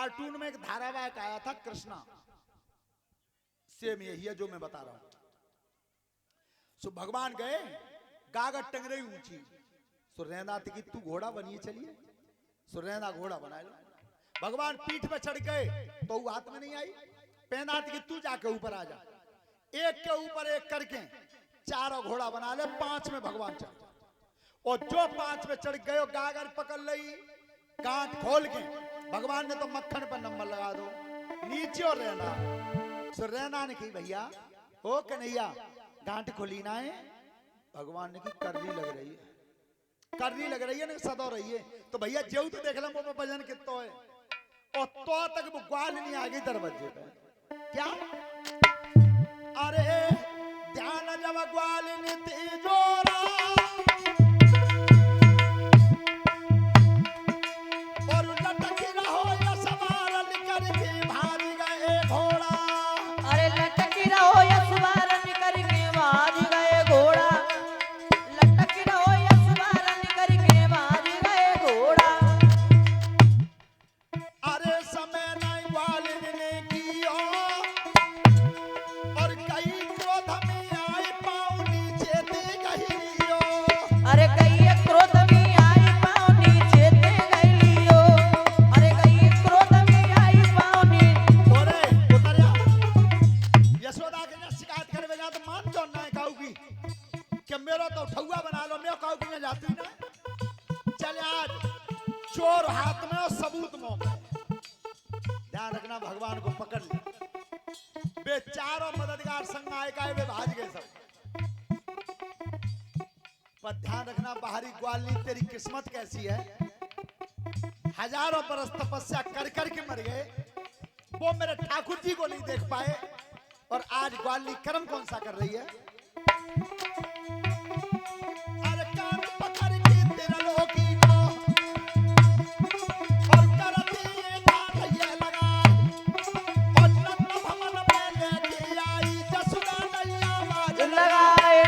Cartoon में एक धारावाहिक आया था कृष्णा, सेम यही है जो मैं बता रहा हूं। सो भगवान गए, गागर टंग रही ऊंची, सो रहनाथ की तू घोड़ा बनिए चलिए, सो रहना घोड़ा बना लो। भगवान पीठ पे चढ़ गए तो वो हाथ में नहीं आई, पैनाथ की तू जाके ऊपर आ जा, एक के ऊपर एक करके चारों घोड़ा बना ले, 5 में भगवान चढ़ जाए। और जो 5 में चढ़ गए गागर पकड़ ली, गांठ खोल के भगवान ने तो मक्खन पर नंबर लगा दो नीचे। और रहना, सो रहना ने कही भैया ओ कन्हैया गांठ खोली ना है, भगवान ने की करनी लग रही है, करनी लग रही है ना सदो रही है। तो भैया जेऊ तो देख लो वो भजन कितो है, और तो तक वो ग्वाल नहीं आ गई दरवाजे पे। क्या अरे ध्यान जब ग्वाल नीति जोरा, और लटकी रहो या सवार निकर के भाग गए घोड़ा। अरे लटकी रहो या सवार निकर के भाग गए घोड़ा, लटकी रहो या सवार निकर के भाग गए घोड़ा। अरे समय नहीं ग्वाल ने कियो, और कई क्रोध में आए पाँव नीचे दे गहिलियो। अरे कई क्रोध में आई पाँव नीचे दे गइलियो, अरे कई क्रोध में आई पाँव नीचे। ओरे उतर जा, यशोदा के ने शिकायत करवे जा तो मान जो ना कहू की कि मेरो तो ठौआ बना लो, मैं कहू की जाती ना। चल आज चोर हाथ में और सबूत मुंह में, ध्यान रखना भगवान को पकड़ ले। वे चारों मददगार संग आए का वे भाज गए सब, पर ध्यान रखना बाहरी ग्वालनी तेरी किस्मत कैसी है, हजारों बरस तपस्या कर कर के मर गए, वो मेरे ठाकुर जी को नहीं देख पाए, और आज ग्वालनी कर्म कौन सा कर रही है। अरे कान पकड़ के तेरा लोकी को, और करती ये बात ये लगा, और नंद भवन में लेके आई जसुदा नैया बाज लगाए।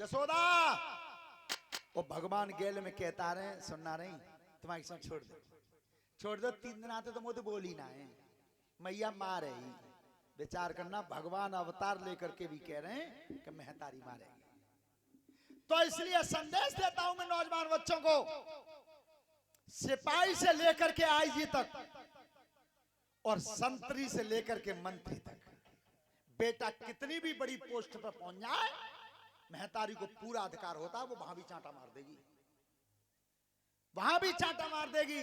यशोदा वो भगवान गेल में कहता रहे सुनना नहीं, तुम्हारी संग छोड़ दो, छोड़ दो, 3 दिन आते तो मुझे बोली ना है, मैया मार रही। विचार करना भगवान अवतार लेकर के भी कह रहे हैं कि महतारी मारेगी। तो इसलिए संदेश देता हूं मैं नौजवान बच्चों को, सिपाही से लेकर के आईजी तक और संतरी से लेकर के मंत्री तक, बेटा कितनी भी बड़ी पोस्ट पर पहुंच जाए, महतारी को पूरा अधिकार होता है, वो वहां भी चांटा मार देगी, वहां भी चांटा मार देगी।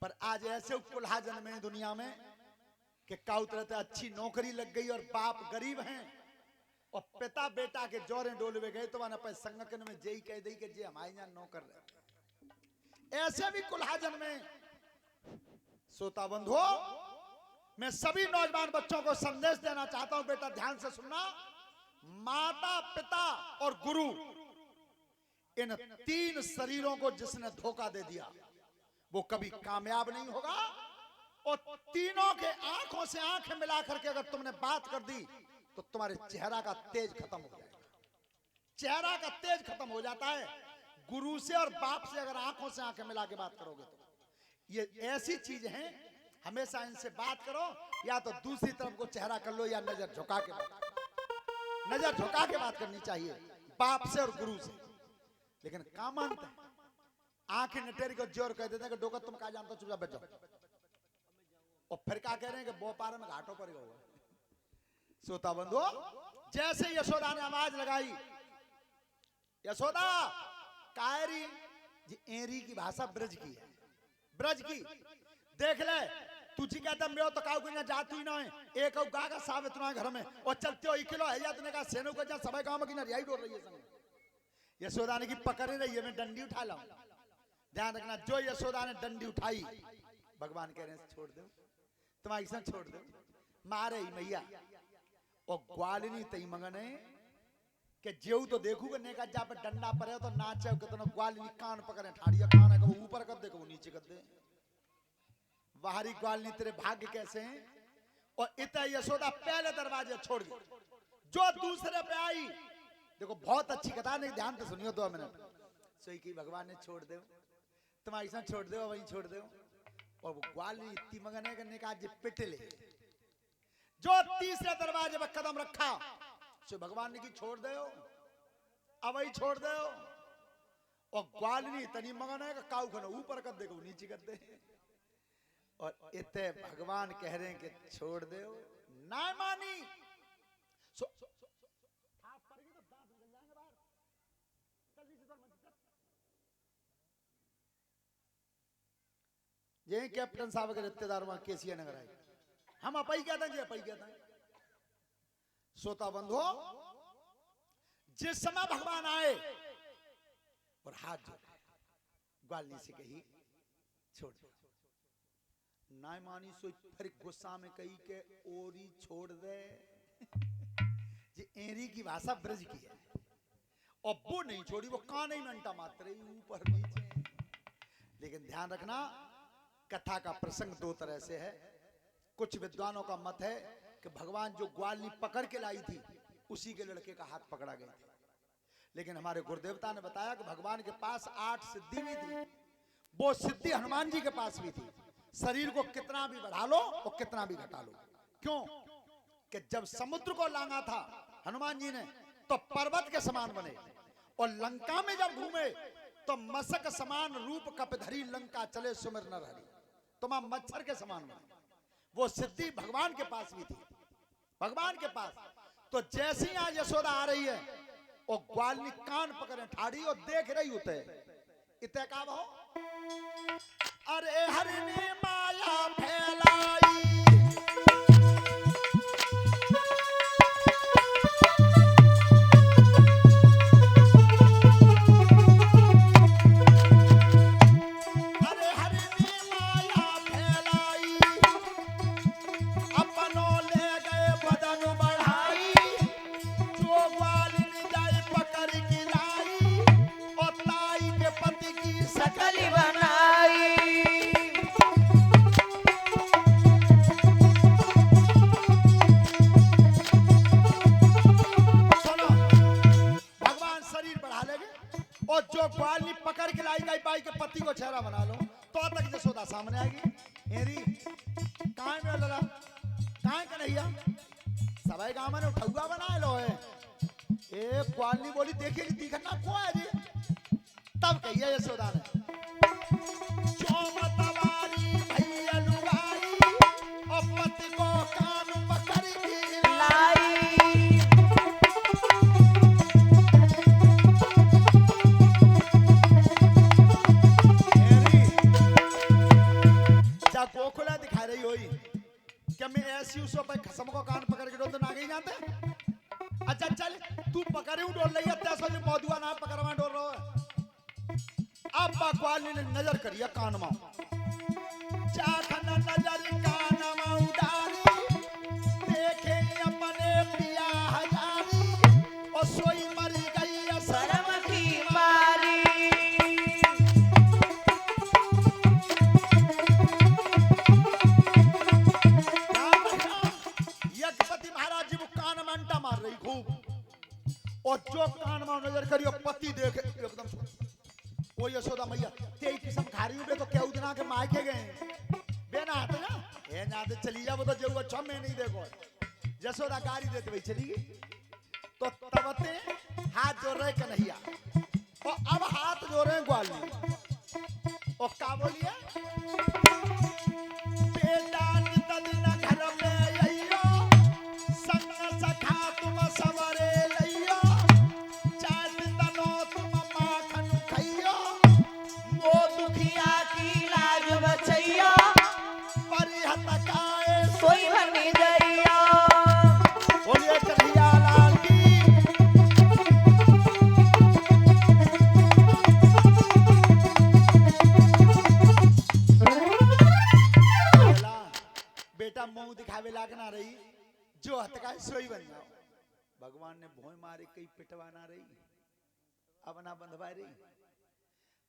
पर आज ऐसे कुल्हा जन्मे हैं दुनिया में कि काउत रहते अच्छी नौकरी लग गई और बाप गरीब हैं, और पिता बेटा के जोरे डोलवे गए तो वहां पे संगठन में जेई कह दी कि जे हमारे यहाँ नौकर रहे। ऐसे भी कुल्हा जन्मे। श्रोता बंधुओं, मैं सभी नौजवान बच्चों को संदेश देना चाहता हूं, बेटा ध्यान से सुनना। माता पिता और गुरु, इन 3 शरीरों को जिसने धोखा दे दिया वो कभी कामयाब नहीं होगा। और तीनों के आंखों से आंखें मिला करके अगर तुमने बात कर दी तो तुम्हारे चेहरा का तेज खत्म हो जाएगा, चेहरा का तेज खत्म हो जाता है। गुरु से और बाप से अगर आंखों से आंखें मिला के बात करोगे तो ये ऐसी चीज है, हमेशा इनसे बात करो, या तो दूसरी तरफ को चेहरा कर लो, या नजर झुका के बात करो। नजर झुका के बात करनी चाहिए बाप से और गुरु से। लेकिन काम मानते हैं, आंखें नटेरी को जोर कह देते हैं कि डोका तुम क्या जानते हो, चुपचाप बैठ जाओ, और फिर क्या कह रहे हैं कि बोपार में घाटों पर गए। श्रोता बंधुओं, जैसे यशोदा ने आवाज लगाई, यशोदा कायरी जी, एरी की भाषा ब्रज की है, ब्रज की। देख ले तुझी कहता मैं तो काऊ को जातू ही ना है, एक गा का साव इतना घर में, और चलते हो 1 किलो है या तूने कहा सेनो को जा सबै गांव में की ना रियाई डोल रही है संग। यशोदा ने की पकड़ रही है, मैं डंडी उठा लाऊं। ध्यान रखना, जो यशोदा ने डंडी उठाई, भगवान कह रहे हैं छोड़ दो, तुम्हारी संग छोड़ दो, मारे ही मैया। और ग्वालिनी तई मंगने कि जेऊ तो देखू कि नेका जा पे डंडा पड़े तो नाचे, कितना ग्वालिनी कान पकड़े ठाड़िया, कान है कब ऊपर कर दे कब नीचे कर दे। बाहरी ग्वालिनी तेरे भाग्य कैसे हैं। और इतना यशोदा पहले दरवाजे छोड़ दी, जो दूसरे पे आई देखो बहुत अच्छी कथा नहीं, ध्यान से सुनियो 2 मिनट। सोई की भगवान ने छोड़ दे, तुम ऐसा छोड़ दो, वहीं छोड़ दो। और वो ग्वाली इतनी मगन है करने का, पिट ले। जो तीसरे दरवाजे पर कदम रखा, सो भगवान ने की छोड़ दे, अब वही छोड़ दे। और ग्वाली तनी मगन है, काऊ खनो ऊपर कर दे, नीचे कर दे। और इतने भगवान कह रहे हैं कि छोड़ दे, ना मानी। ये कैप्टन साहब के रिश्तेदार वहां केसिया नगर आए, हम अपई कहते हैं जी, अपई कहते हैं। सोता बंधो, जिस समय भगवान आए और हाथ जोड़े, ग्वाली से कही छोड़ दे, ना मानी। सो फिर गुस्सा में कही के ओरी छोड़ दे। ये एरी की भाषा ब्रज की है, और वो नहीं छोड़ी, वो कान ही मंटा मात्र ऊपर नीचे। लेकिन ध्यान रखना, कथा का प्रसंग 2 तरह से है। कुछ विद्वानों का मत है कि भगवान जो ग्वाली पकड़ के लाई थी, उसी के लड़के का हाथ पकड़ा गया था। लेकिन हमारे गुरुदेवता ने बताया कि भगवान के पास 8 सिद्धि भी थी। वो सिद्धि हनुमान जी के पास भी थी। शरीर को कितना भी बढ़ा लो और कितना भी घटा लो। क्यों? कि जब समुद्र को लांगा था हनुमान जी ने, तो पर्वत के समान बने, और लंका में जब घूमे तो मसक समान रूप कपधरी लंका चले सुमिर न हरि, तुम मच्छर के समान बने। वो सिद्धि भगवान के पास भी थी, भगवान के पास। तो जैसी आज यशोदा आ रही है, और ग्वाली कान पकड़े ठाड़ी और देख रही होते इतने का भाव, अरे हरि ने माया फैलाई, सकली बनाई। सुनो, भगवान शरीर बढ़ा लेंगे, और जो ग्वाली पकड़ के लाई गई पाई के पति को चेहरा बना लो, तो तक यशोदा सामने आएगी। हेरी कहाँ में लड़ा, कहाँ कन्हैया, सबाई गाँव में उठौआ बनाए लो है। ए ग्वाली बोली देखिए कि दिखना को है जी। तब कहिए यशोदा ने, भैया लुगाई, और पति को कान पकड़ के लाई। जा गोकुला दिखा रही होई, क्या मैं ऐसी उसो पर खसम को कान पकड़ के डोल तो ना गई जानते। अच्छा चल, तू पकड़े डोल रही है, त्या सोच मौदुआ ना पकड़वा डोल रहा है। अब ग्वाली ने नजर करिया कान में, चाखना नजर कान में उडारी, देखे अपने पिया हजारी, और सोई मरी गई शर्म की मारी। यज्ञपति महाराज जी वो कान में अंटा मार रही खूब, और जो कान में नजर करियो पति देखे एकदम। वो यशोदा मैया तेई किस्म खा रही हूँ, तो क्या उतना के मायके गए बेना आते ना, ये ना आते चली जा, वो तो जो अच्छा मैं नहीं देखो। यशोदा गाड़ी देते भाई चली गई, तो तबते हाथ जोड़ रहे कन्हैया, और अब हाथ जोड़ रहे ग्वाली, और का बोलिए, बेटा नितदिन घर में अइयो, संग सखा तुम सवरे लइयो, चाट तनो तुम माखन खइयो, वो दुखिया की लाज बचैया, परिहत काए सोई बनी दैया। बोलिए कन्हैया लाल की। बेटा मुंह दिखावे लाग ना रही, जो हथका सोई बन जाओ। भगवान ने भोय मारे कई पिटवा ना रही, अब ना बंधवा रही।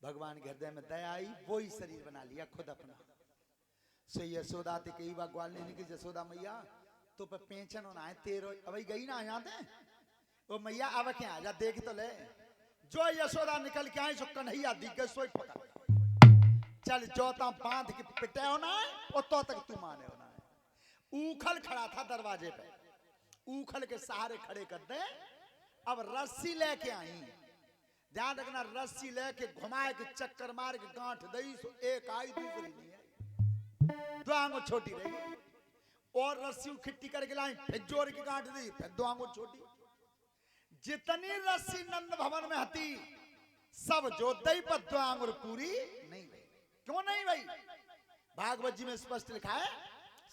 भगवान के हृदय में दया आई, वो ही शरीर बना लिया खुद अपना। सो यशोदा ते कई बार ग्वाल ने की यशोदा मैया तो पे पेंशन होना है तेरो, अब गई ना यहाँ थे ओ मैया अब क्या जा देख तो ले, जो यशोदा निकल के आई सो कन्हैया दिख गए सोई पकड़, चल जोता बांध के पिटे होना है और तो तक तू माने होना है। उखल खड़ा था दरवाजे पे, उखल के सहारे खड़े कर दे। अब रस्सी लेके आई, ध्यान रखना, रस्सी लेके घुमाए के चक्कर मार के गांठ दई सो एक आई दूसरी नहीं आई, दो आंगो छोटी रही। और रस्सी खिट्टी करके लाई, फिर जोर की गांठ दी, फिर दो आंगो छोटी। जितनी रस्सी नंद भवन में हती सब जो दई पर दो आंगुर पूरी नहीं भाई। क्यों नहीं भाई? भागवत जी में स्पष्ट लिखा है,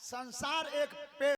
संसार एक पेड़